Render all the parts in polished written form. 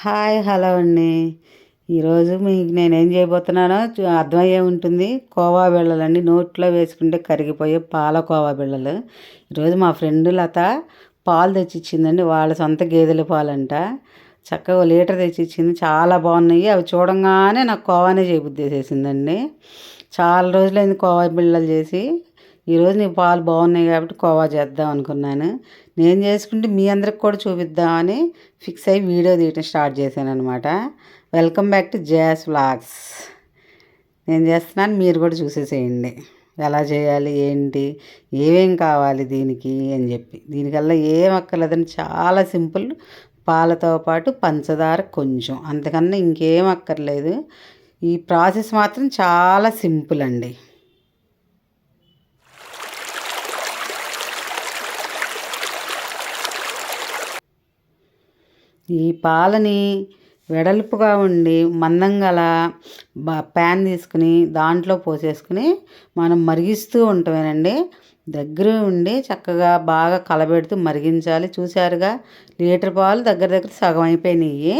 Hi hello అండి. ఈరోజు మీకు నేనేం చేయబోతున్నానో అర్థమయ్యే ఉంటుంది. కోవా బిళ్ళలండి, నోట్లో వేసుకుంటే కరిగిపోయే పాల కోవా బిళ్ళలు. ఈరోజు మా ఫ్రెండ్ లత పాలు తెచ్చిచ్చిందండి. వాళ్ళ సొంత గేదెల పాలంట. చక్కగా 1 లీటర్ తెచ్చిచ్చింది. చాలా బాగున్నాయి. అవి చూడంగానే నాకు కోవానే చేయబుద్ధి వేసేసిందండి. చాలా రోజులైంది కోవా బిళ్ళలు చేసి. ఈరోజు నీ పాలు బాగున్నాయి కాబట్టి కోవా చేద్దాం అనుకున్నాను. నేను చేసుకుంటే మీ అందరికి కూడా చూపిద్దామని ఫిక్స్ అయ్యి వీడియో తీయటం స్టార్ట్ చేశాను అనమాట. Welcome back to Jaya's vlogs. నేను చేస్తున్నాను, మీరు కూడా చూసేసేయండి. ఎలా చేయాలి, ఏంటి, ఏమేం కావాలి దీనికి అని చెప్పి. దీనికల్లా ఏం అక్కర్లేదని చాలా సింపుల్. పాలతో పాటు పంచదార కొంచెం, అంతకన్నా ఇంకేం అక్కర్లేదు. ఈ ప్రాసెస్ మాత్రం చాలా సింపుల్ అండి. ఈ పాలని వెడల్పుగా ఉండి మందం గల ప్యాన్ తీసుకుని దాంట్లో పోసేసుకుని మనం మరిగిస్తూ ఉంటామేనండి. దగ్గర ఉండి చక్కగా బాగా కలబెడుతూ మరిగించాలి. చూసారుగా, లీటర్ పాలు దగ్గర దగ్గర సగం అయిపోయినాయి.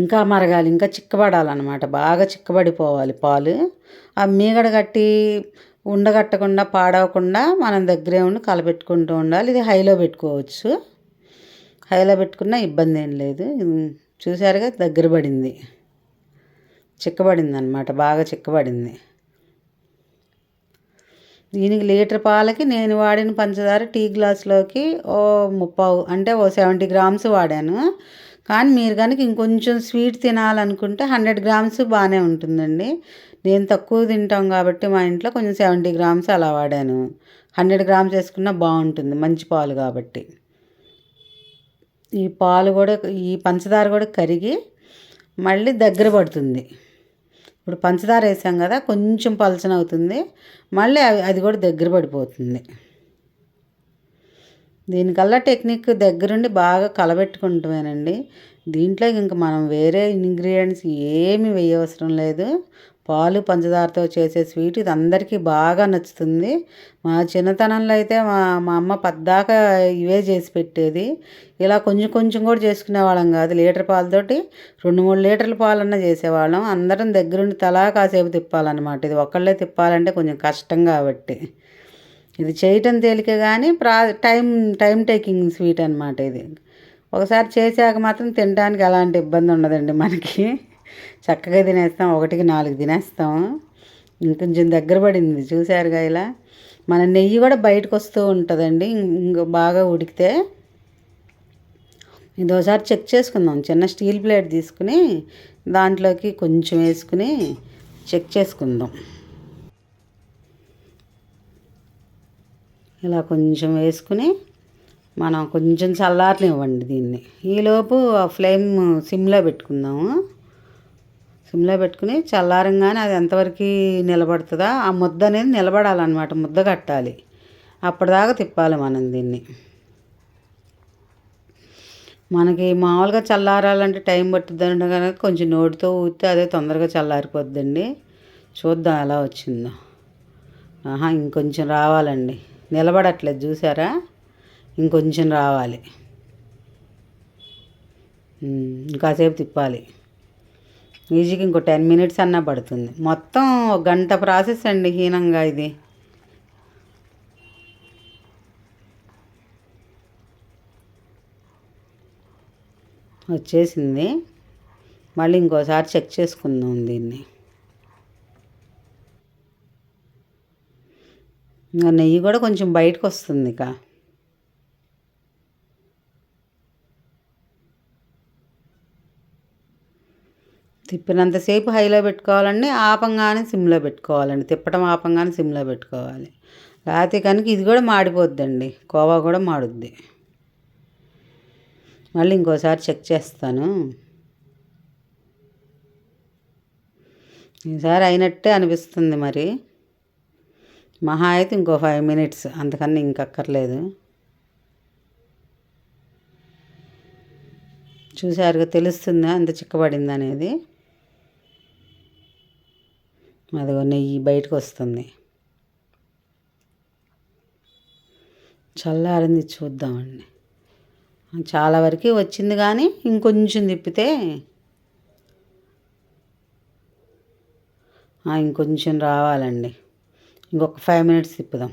ఇంకా మరగాలి, ఇంకా చిక్కబడాలన్నమాట. బాగా చిక్కబడిపోవాలి పాలు. ఆ మీగడ కట్టి ఉండగట్టకుండా పాడవకుండా మనం దగ్గరే ఉండి కలపెట్టుకుంటూ ఉండాలి. ఇది హైలో పెట్టుకోవచ్చు. హైలో పెట్టుకున్నా ఇబ్బంది ఏం లేదు. చూసారుగా, దగ్గర పడింది, చిక్కబడింది అనమాట, బాగా చిక్కబడింది. దీనికి లీటర్ పాలకి నేను వాడిన పంచదార టీ గ్లాసులోకి ఓ 30 అంటే ఓ 70 గ్రామ్స్ వాడాను. కానీ మీరు కనుక ఇంకొంచెం స్వీట్ తినాలనుకుంటే 100 గ్రామ్స్ బాగానే ఉంటుందండి. నేను తక్కువ తింటాం కాబట్టి మా ఇంట్లో కొంచెం 70 గ్రామ్స్ అలా వాడాను. 100 గ్రామ్స్ వేసుకున్నా బాగుంటుంది, మంచి పాలు కాబట్టి. ఈ పాలు కూడా, ఈ పంచదార కూడా కరిగి మళ్ళీ దగ్గర పడుతుంది. ఇప్పుడు పంచదార వేసాం కదా, కొంచెం పలచన అవుతుంది. మళ్ళీ అది కూడా దగ్గర పడిపోతుంది. దీనికల్లా టెక్నిక్ దగ్గరుండి బాగా కలబెట్టుకుంటామేనండి. దీంట్లో ఇంక మనం వేరే ఇంగ్రీడియంట్స్ ఏమి వేయవసరం లేదు. పాలు పంచదారతో చేసే స్వీట్ ఇది అందరికీ బాగా నచ్చుతుంది. మా చిన్నతనంలో అయితే మా అమ్మ పద్దాకా ఇవే చేసి పెట్టేది. ఇలా కొంచెం కొంచెం కూడా చేసుకునేవాళ్ళం కాదు. లీటర్ పాలతోటి 2-3 లీటర్ల పాలన్నా చేసేవాళ్ళం. అందరం దగ్గరుండి తలా కాసేపు తిప్పాలన్నమాట. ఇది ఒక్కళ్ళే తిప్పాలంటే కొంచెం కష్టం కాబట్టి. ఇది చేయటం తేలిక కానీ టైం టైం టేకింగ్ స్వీట్ అనమాట ఇది. ఒకసారి చేసాక మాత్రం తినడానికి ఎలాంటి ఇబ్బంది ఉండదండి మనకి. చక్కగా తినేస్తాం, 1కి 4 తినేస్తాం. ఇంకొంచెం దగ్గర పడింది చూసారుగా. ఇలా మన నెయ్యి కూడా బయటకు వస్తూ ఉంటుందండి ఇంక బాగా ఉడికితే. ఇది ఒకసారి చెక్ చేసుకుందాం. చిన్న స్టీల్ ప్లేట్ తీసుకుని దాంట్లోకి కొంచెం వేసుకుని చెక్ చేసుకుందాం. ఇలా కొంచెం వేసుకుని మనం కొంచెం చల్లారనివ్వండి దీన్ని. ఈలోపు ఫ్లేమ్ సిమ్లో పెట్టుకుందాము. సిమ్లో పెట్టుకుని చల్లారంగానే అది ఎంతవరకు నిలబడుతుందో ఆ ముద్ద అనేది నిలబడాలన్నమాట. ముద్ద కట్టాలి, అప్పటిదాకా తిప్పాలి మనం దీన్ని. మనకి మామూలుగా చల్లారాలంటే టైం పట్టుద్ది కనుక కొంచెం నోటితో ఊరితే అదే తొందరగా చల్లారిపోద్దండి. చూద్దాం ఎలా వచ్చిందో. ఇంకొంచెం రావాలండి, నిలబడట్లేదు చూసారా, ఇంకొంచెం రావాలి. ఇంకాసేపు తిప్పాలి. ఈజీగా ఇంకో 10 మినిట్స్ అన్నా పడుతుంది. మొత్తం 1 గంట ప్రాసెస్ అండి హీనంగా ఇది. వచ్చేసింది. మళ్ళీ ఇంకోసారి చెక్ చేసుకుందాం దీన్ని. నెయ్యి కూడా కొంచెం బయటకు వస్తుంది. ఇక తిప్పినంతసేపు హైలో పెట్టుకోవాలండి, ఆపంగానే సిమ్లో పెట్టుకోవాలండి. తిప్పడం ఆపంగానే సిమ్లో పెట్టుకోవాలి. లేకపోతే కనుక ఇది కూడా మాడిపోద్దండి, కోవా కూడా మాడుద్ది. మళ్ళీ ఇంకోసారి చెక్ చేస్తాను. ఈసారి అయినట్టే అనిపిస్తుంది మరి. మహా అయితే ఇంకో 5 మినిట్స్, అంతకన్నా ఇంకక్కర్లేదు. చూసారుగా, తెలుస్తుందా ఎంత చిక్కబడింది అనేది. అదిగో నెయ్యి బయటకు వస్తుంది. చల్లారింది చూద్దామండి. చాలా వరకు వచ్చింది, కానీ ఇంకొంచెం తిప్పితే ఇంకొంచెం రావాలండి. ఇంకొక 5 మినిట్స్ తిప్పుదాం.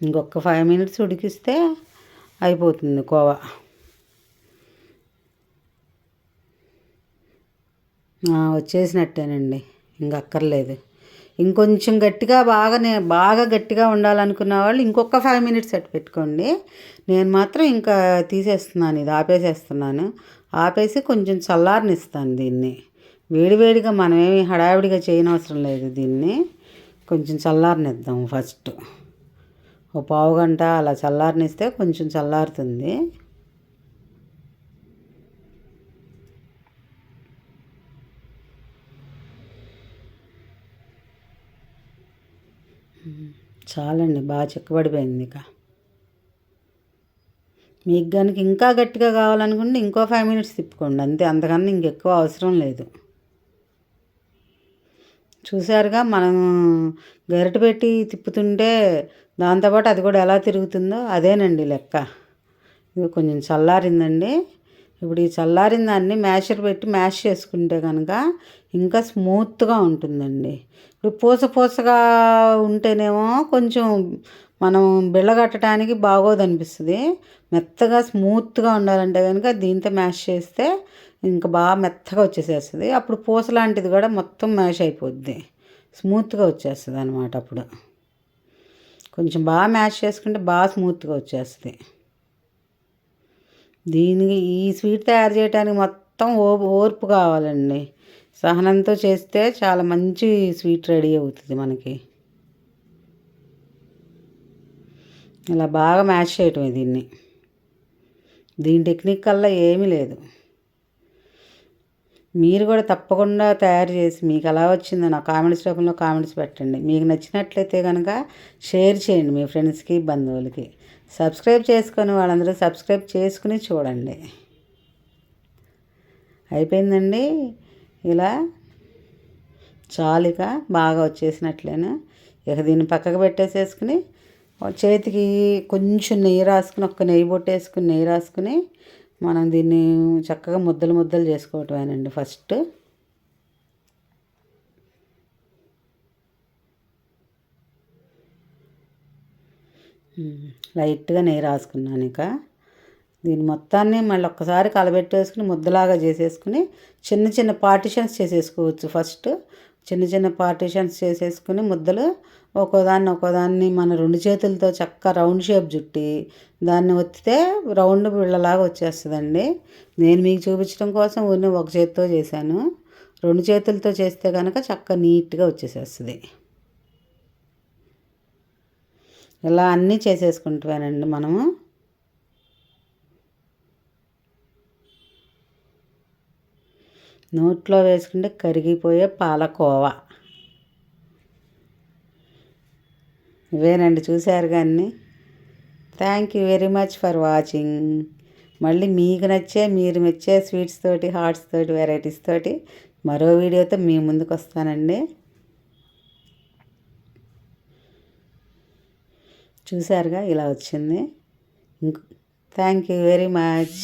ఇంకొక 5 మినిట్స్ ఉడికిస్తే అయిపోతుంది కోవా. వచ్చేసినట్టేనండి, ఇంక అక్కర్లేదు. ఇంకొంచెం గట్టిగా బాగా గట్టిగా ఉండాలనుకున్న వాళ్ళు ఇంకొక 5 మినిట్స్ అట్టు పెట్టుకోండి. నేను మాత్రం ఇంకా తీసేస్తున్నాను, ఇది ఆపేసేస్తున్నాను. ఆపేసి కొంచెం చల్లారనిస్తాను దీన్ని. వేడివేడిగా మనమేమి హడావిడిగా చేయనవసరం లేదు. దీన్ని కొంచెం చల్లారనిద్దాం ఫస్ట్. ఓ పావు గంట అలా చల్లారనిస్తే కొంచెం చల్లారుతుంది. చాలండి, బాగా చిక్కబడిపోయింది. ఇక మీకు కనుక ఇంకా గట్టిగా కావాలనుకుంటే ఇంకో 5 మినిట్స్ తిప్పుకోండి అంతే, అంతకన్నా ఇంకెక్కువ అవసరం లేదు. చూసారుగా, మనం గరిట పెట్టి తిప్పుతుంటే దాంతోపాటు అది కూడా ఎలా తిరుగుతుందో అదేనండి లెక్క. ఇది కొంచెం చల్లారిందండి. ఇప్పుడు ఈ చల్లారిన దాన్ని మ్యాషర్ పెట్టి మ్యాష్ చేసుకుంటే కనుక ఇంకా స్మూత్గా ఉంటుందండి. ఇప్పుడు పూసగా ఉంటేనేమో కొంచెం మనం బిళ్ళగట్టడానికి బాగోదనిపిస్తుంది. మెత్తగా స్మూత్గా ఉండాలంటే కనుక దీంతో మ్యాష్ చేస్తే ఇంకా బాగా మెత్తగా వచ్చేసేస్తుంది. అప్పుడు పూస లాంటిది కూడా మొత్తం మ్యాష్ అయిపోద్ది, స్మూత్గా వచ్చేస్తుంది అనమాట. అప్పుడు కొంచెం బాగా మ్యాష్ చేసుకుంటే బాగా స్మూత్గా వచ్చేస్తుంది. దీనికి ఈ స్వీట్ తయారు చేయడానికి మొత్తం ఓర్పు కావాలండి. సహనంతో చేస్తే చాలా మంచి స్వీట్ రెడీ అవుతుంది మనకి. ఇలా బాగా మ్యాష్ చేయటమే దీన్ని. దీని టెక్నిక్ కల్లా ఏమీ లేదు. మీరు కూడా తప్పకుండా తయారు చేసి మీకు ఎలా వచ్చిందో నా కామెంట్స్ రూపంలో కామెంట్స్ పెట్టండి. మీకు నచ్చినట్లయితే కనుక షేర్ చేయండి మీ ఫ్రెండ్స్కి, బంధువులకి. సబ్స్క్రైబ్ చేసుకొని వాళ్ళందరూ సబ్స్క్రైబ్ చేసుకుని చూడండి. అయిపోయిందండి. ఇలా చాలిక బాగా వచ్చేసినట్లేను. ఇక దీన్ని పక్కకు పెట్టేసేసుకుని చేతికి కొంచెం నెయ్యి రాసుకుని, ఒక్క నెయ్యి బొట్టేసుకుని నెయ్యి రాసుకుని మనం దీన్ని చక్కగా ముద్దలు చేసుకోవటమేనండి ఫస్ట్. లైట్గా నెయ్యి రాసుకున్నాను. ఇక దీన్ని మొత్తాన్ని మళ్ళీ ఒక్కసారి కలబెట్టేసుకుని ముద్దలాగా చేసేసుకుని చిన్న పార్టిషన్స్ చేసేసుకోవచ్చు. ఫస్ట్ చిన్న పార్టిషన్స్ చేసేసుకుని ముద్దలు ఒక్కోదాన్ని మన 2 చేతులతో చక్కగా రౌండ్ షేప్ చుట్టి దాన్ని ఒత్తితే రౌండ్ బిళ్ళలాగా వచ్చేస్తుందండి. నేను మీకు చూపించడం కోసం ఓన్లీ ఒక చేతితో చేశాను. 2 చేతులతో చేస్తే కనుక చక్కగా నీట్గా వచ్చేసేస్తుంది. ఇలా అన్నీ చేసేసుకుంటామేనండి మనము. నోట్లో వేసుకుంటే కరిగిపోయే పాలకోవా ఇవేనండి. చూశారు కానీ thank you very much for watching. మళ్ళీ మీకు నచ్చే మీరు మెచ్చే స్వీట్స్ తోటి, హాట్స్ తోటి, వెరైటీస్ తోటి మరో వీడియోతో మీ ముందుకు వస్తానండి. చూశారుగా ఇలా వచ్చింది. Thank you very much.